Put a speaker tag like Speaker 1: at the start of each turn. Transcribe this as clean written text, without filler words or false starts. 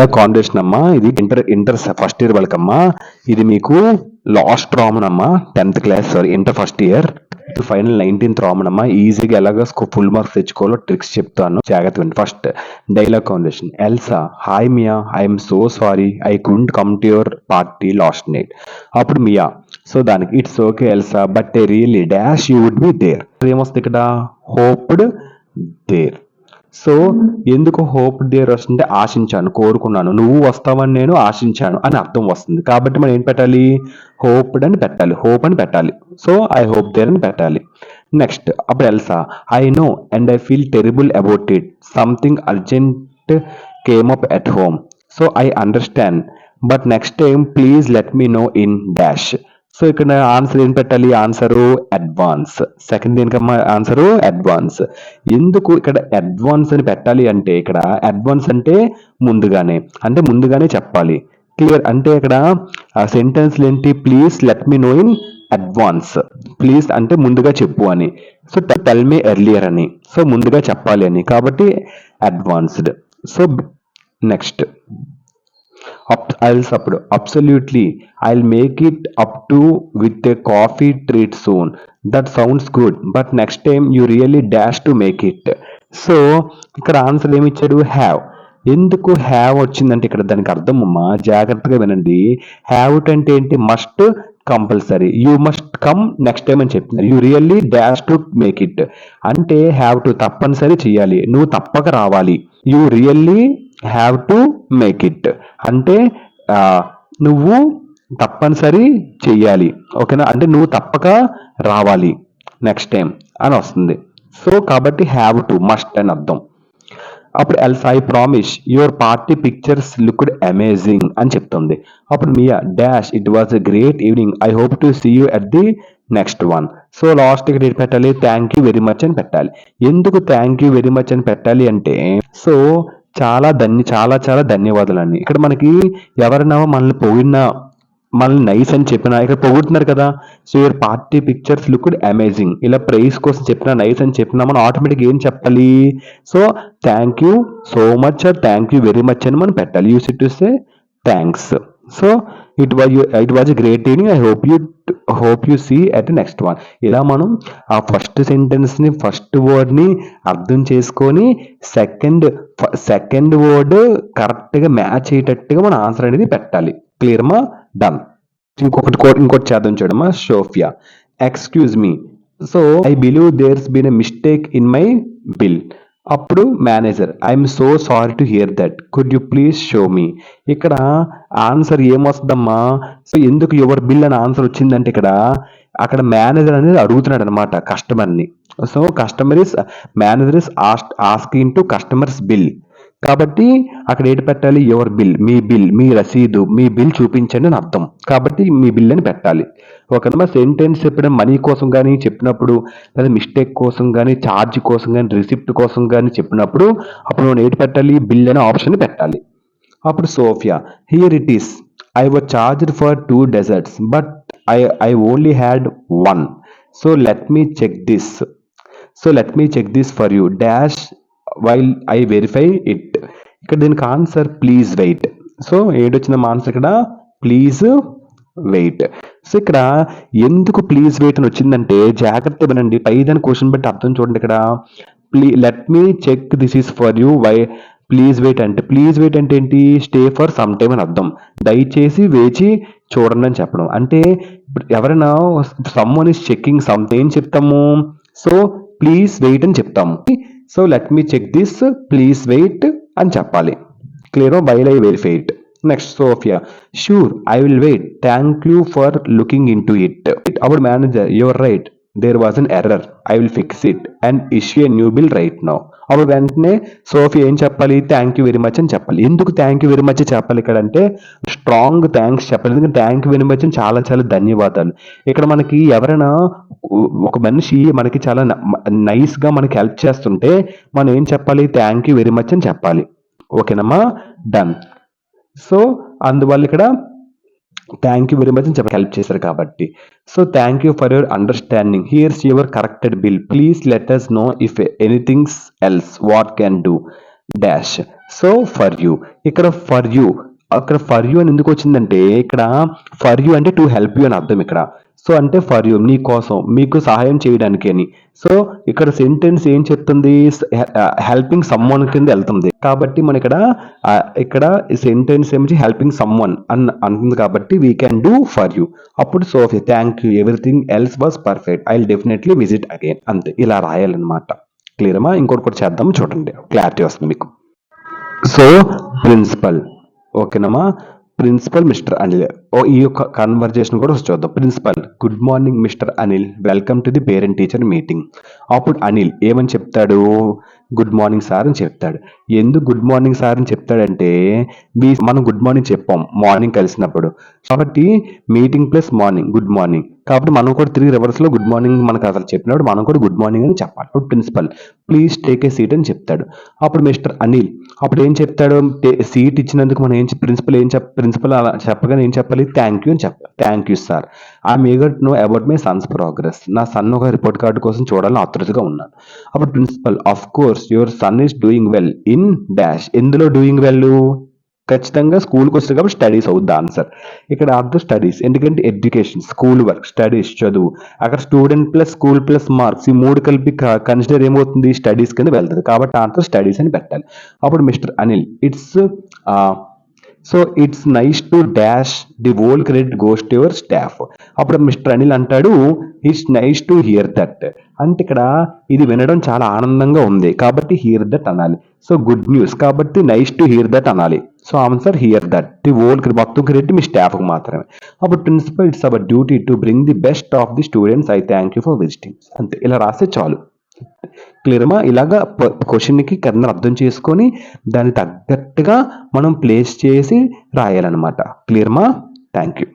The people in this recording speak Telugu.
Speaker 1: డైలాగ్ కాన్వర్సేషన్ అమ్మా. ఇది ఇంటర్ ఫస్ట్ ఇయర్ వాళ్ళకమ్మా. ఇది మీకు లాస్ట్ రామన్ అమ్మా, 10th class sorry inter first year final 19th రామన్ అమ్మా. ఈజీగా ఎలాగ ఫుల్ మార్క్స్ తెచ్చుకోవాలో ట్రిక్స్ చెప్తాను, జాగ్రత్తగా. First dialogue conversation. Elsa, hi Mia, I'm so sorry I couldn't come to your party last night. అప్పుడు మియా, సో దానికి it's okay Elsa but I really dash you would be there. ఏమొస్తుంది ఇక్కడ? Hoped there. సో ఎందుకు హోప్ దేర్ వస్తుంటే ఆశించాను, కోరుకున్నాను, నువ్వు వస్తావని నేను ఆశించాను అని అర్థం వస్తుంది. కాబట్టి మనం ఏం పెట్టాలి? హోప్డ్ అని పెట్టాలి, హోప్ అని పెట్టాలి. సో ఐ హోప్ దేర్ అని పెట్టాలి. నెక్స్ట్ అప్పుడు Elsa, I know and I feel terrible about it, something urgent came up at home, so I understand but next time please let me know in dash. So ఇక్కడ ఆన్సర్ ఏం పెట్టాలి? Answer advance. సెకండ్ దీనికమ్మా ఆన్సరు అడ్వాన్స్. ఎందుకు ఇక్కడ అడ్వాన్స్ అని పెట్టాలి అంటే, ఇక్కడ అడ్వాన్స్ అంటే ముందుగానే చెప్పాలి. క్లియర్? అంటే ఇక్కడ సెంటెన్స్ ఏంటి? Please let me know in advance. Please అంటే ముందుగా చెప్పు అని, సో టెల్ మీ ఎర్లియర్ అని, సో ముందుగా చెప్పాలి అని, కాబట్టి అడ్వాన్స్డ్. సో నెక్స్ట్ అప్పుడు absolutely I'll make it up to with a coffee treat soon, that sounds good but next time you really dash to make it. So ఇక్కడ ఆన్సర్ ఏమి ఇచ్చాడు? హ్యావ్. ఎందుకు హ్యావ్ వచ్చిందంటే ఇక్కడ దానికి అర్థం అమ్మా, జాగ్రత్తగా వినండి. హ్యావ్ అంటే ఏంటి? Must, compulsory. You must come next time అని చెప్తున్నారు. You really dash to make it అంటే హ్యావ్ టు, తప్పనిసరి చేయాలి, నువ్వు తప్పక రావాలి. You really have to make it అంటే నువ్వు తప్పనిసరి చెయ్యాలి, ఓకేనా? అంటే నువ్వు తప్పక రావాలి నెక్స్ట్ టైం అని వస్తుంది. సో కాబట్టి హ్యావ్ టు, మస్ట్ అని అర్థం. అప్పుడు Elsa, I promise your party pictures looked amazing అని చెప్తుంది. అప్పుడు Mia dash it was a great evening I hope to see you at the next one. So last ఇక్కడ ఏం పెట్టాలి? థ్యాంక్ యూ వెరీ మచ్ అని పెట్టాలి. ఎందుకు థ్యాంక్ యూ వెరీ మచ్ అని పెట్టాలి అంటే, సో చాలా చాలా ధన్యవాదాలు. ఇక్కడ మనకి ఎవరైనా మనల్ని పొగిడినా, మనల్ని నైస్ అని చెప్పినా, ఇక్కడ పొగుడుతున్నారు కదా. So your party pictures looked amazing, ఇలా ప్రైజ్ కోసం చెప్పినా, నైస్ అని చెప్పినా మనం ఆటోమేటిక్గా ఏం చెప్పాలి? So thank you so much or thank you very much అని మనం పెట్టాలి. Use it to say thanks. So it was great evening I hope you see at next one. ఇలా మనం ఆ ఫస్ట్ సెంటెన్స్ని, ఫస్ట్ వర్డ్ని అర్థం చేసుకొని సెకండ్ వర్డ్ కరెక్ట్గా మ్యాచ్ అయ్యేటట్టుగా మన ఆన్సర్ అనేది పెట్టాలి. క్లియర్మా? డన్. ఇంకోటి చేద్దాం చూడమ్మా. Sophia, excuse me, so I believe there's been a mistake in my bill. అప్పుడు manager, I'm so sorry to hear that, could you please show me. ఇక్కడ ఆన్సర్ ఏమొస్తుందమ్మా? సో ఎందుకు యువర్ బిల్ అని ఆన్సర్ వచ్చిందంటే, అక్కడ మేనేజర్ అనేది అడుగుతున్నాడు అనమాట కస్టమర్ని. So manager is asking to customers bill. కాబట్టి అక్కడ ఏంటి పెట్టాలి? యువర్ బిల్, మీ రసీదు, మీ బిల్ చూపించండి అని అర్థం. కాబట్టి మీ బిల్ అని పెట్టాలి. ఒకనమ్మా సెంటెన్స్ చెప్పడం మనీ కోసం కానీ చెప్పినప్పుడు, లేదా మిస్టేక్ కోసం కానీ, ఛార్జ్ కోసం కానీ, రిసిప్ట్ కోసం కానీ చెప్పినప్పుడు అప్పుడు మనం ఏంటి పెట్టాలి? బిల్ అనే ఆప్షన్ పెట్టాలి. అప్పుడు Sophia, here it is, I was charged for 2 desserts but I only had 1, so let me check this for you dash while I verify it. ఇక్కడ దీనికి ఆన్సర్ ప్లీజ్ వెయిట్. సో ఏడొచ్చిందమ్మా ఆన్సర్ ఇక్కడ? Please wait. సో ఇక్కడ ఎందుకు ప్లీజ్ వెయిట్ అని వచ్చిందంటే, జాగ్రత్త వినండి, పై దాని క్వశ్చన్ బట్టి అర్థం చూడండి. ఇక్కడ let me check this is for you why please wait అంటే ఏంటి? స్టే ఫర్ సమ్ టైమ్ అని అర్థం. దయచేసి వేచి చూడండి అని చెప్పడం. అంటే ఎవరైనా సమ్వన్ ఈస్ చెకింగ్ సంథింగ్ ఏం చెప్తాము? సో ప్లీజ్ వెయిట్ అని చెప్తాము. So let me check this, please wait అని చెప్పాలి. Clear? While I verify it. Next Sophia, sure I will wait, thank you for looking in to it. అప్పుడు manager, your right, there was an error, I will fix it and issue a new bill right now. అప్పుడు వెంటనే సోఫియా ఏం చెప్పాలి? థ్యాంక్ యూ వెరీ మచ్ అని చెప్పాలి. ఎందుకు థ్యాంక్ యూ వెరీ మచ్ చెప్పాలి ఇక్కడ అంటే, స్ట్రాంగ్ థ్యాంక్స్ చెప్పాలి. ఎందుకంటే థ్యాంక్ యూ వెరీ మచ్ అని చాలా ధన్యవాదాలు. ఇక్కడ మనకి ఎవరైనా ఒక మనిషి మనకి చాలా నైస్గా మనకి హెల్ప్ చేస్తుంటే మనం ఏం చెప్పాలి? థ్యాంక్ యూ వెరీ మచ్ అని చెప్పాలి. ఓకేనమ్మా? డన్. సో అందువల్ల ఇక్కడ థ్యాంక్ యూ వెరీ మచ్ అని చెప్పి హెల్ప్ చేశారు కాబట్టి. So thank you for your understanding, here's your corrected bill, please let us know if anything else what can do dash. So for you, ఇక్కడ ఫర్ యూ, అక్కడ ఫర్ యూ అని ఎందుకు వచ్చిందంటే ఇక్కడ ఫర్ యూ అంటే టు హెల్ప్ యూ అని అర్థం ఇక్కడ. సో అంటే ఫర్ యూ నీ కోసం, మీకు సహాయం చేయడానికి అని. సో ఇక్కడ సెంటెన్స్ ఏం చెప్తుంది, హెల్పింగ్ సమ్వన్ కింద వెళ్తుంది కాబట్టి మన ఇక్కడ ఇక్కడ సెంటెన్స్ ఏమిటి హెల్పింగ్ సమ్వన్ అని అంటుంది కాబట్టి we can do for you. అప్పుడు Sophia thank you everything else was perfect I will definitely visit again, అంతే ఇలా రాయాలన్నమాట. క్లియర్మా? ఇంకోటి చేద్దాం చూడండి, క్లారిటీ వస్తుంది మీకు. సో ప్రిన్సిపల్, ఓకేనమ్మా, ప్రిన్సిపల్ మిస్టర్ అనిల్. ఈ యొక్క కన్వర్జేషన్ కూడా చూద్దాం. Principal good morning mister Anil, welcome to the parent teacher meeting. అప్పుడు అనిల్ ఏమని చెప్తాడు, గుడ్ మార్నింగ్ సార్ అని చెప్తాడు. ఎందుకు గుడ్ మార్నింగ్ సార్ అని చెప్తాడంటే మనం గుడ్ మార్నింగ్ చెప్పాం మార్నింగ్ కలిసినప్పుడు, కాబట్టి meeting plus morning good morning, కాబట్టి మనం కూడా తిరిగి రివర్స్ లో గుడ్ మార్నింగ్ మనకు అసలు చెప్పినప్పుడు మనం కూడా గుడ్ మార్నింగ్ అని చెప్పాలి. అప్పుడు principal please take a seat అని చెప్తాడు. అప్పుడు మిస్టర్ అనిల్ అప్పుడు ఏం చెప్తాడు, సీట్ ఇచ్చినందుకు మనం ప్రిన్సిపల్ ప్రిన్సిపల్ అలా చెప్పగానే ఏం చెప్పాలి, థ్యాంక్ యూ అని చెప్పాలి. Thank you sir, I'm eager to know about my son's progress, నా సన్ ఒక రిపోర్ట్ కార్డు కోసం చూడాలని ఆతృతగా ఉన్నాను. అప్పుడు principal of course your son is doing well in dash, ఎందులో డూయింగ్ వెల్, ఖచ్చితంగా స్కూల్కి వస్తుంది కాబట్టి స్టడీస్ అవుద్ది ఆన్సర్. ఇక్కడ అర్థం స్టడీస్, ఎందుకంటే ఎడ్యుకేషన్ స్కూల్ వర్క్ స్టడీస్ చదువు, అక్కడ student plus school plus marks ఈ మూడు కలిపి కన్సిడర్ ఏమవుతుంది స్టడీస్ కింద వెళ్తుంది కాబట్టి ఆన్సర్ స్టడీస్ అని పెట్టాలి. అప్పుడు mister Anil it's nice to dash the whole credit goes to your staff. అప్పుడు మిస్టర్ అనిల్ అంటాడు it's nice to hear that, అంటే ఇక్కడ ఇది వినడం చాలా ఆనందంగా ఉంది కాబట్టి హియర్ దట్ అనాలి. సో గుడ్ న్యూస్ కాబట్టి నైస్ టు హియర్ దట్ అనాలి. So answer hear that, the whole మొత్తం క్రెడిట్ మీ స్టాఫ్కి మాత్రమే. అప్పుడు principal it's our duty to bring the best of the students, I thank you for visiting, అంతే ఇలా రాస్తే చాలు. క్లియర్మా? ఇలాగా క్వశ్చన్కి కింద అర్థం చేసుకొని దానికి తగ్గట్టుగా మనం ప్లేస్ చేసి రాయాలన్నమాట. క్లియర్మా? Thank you.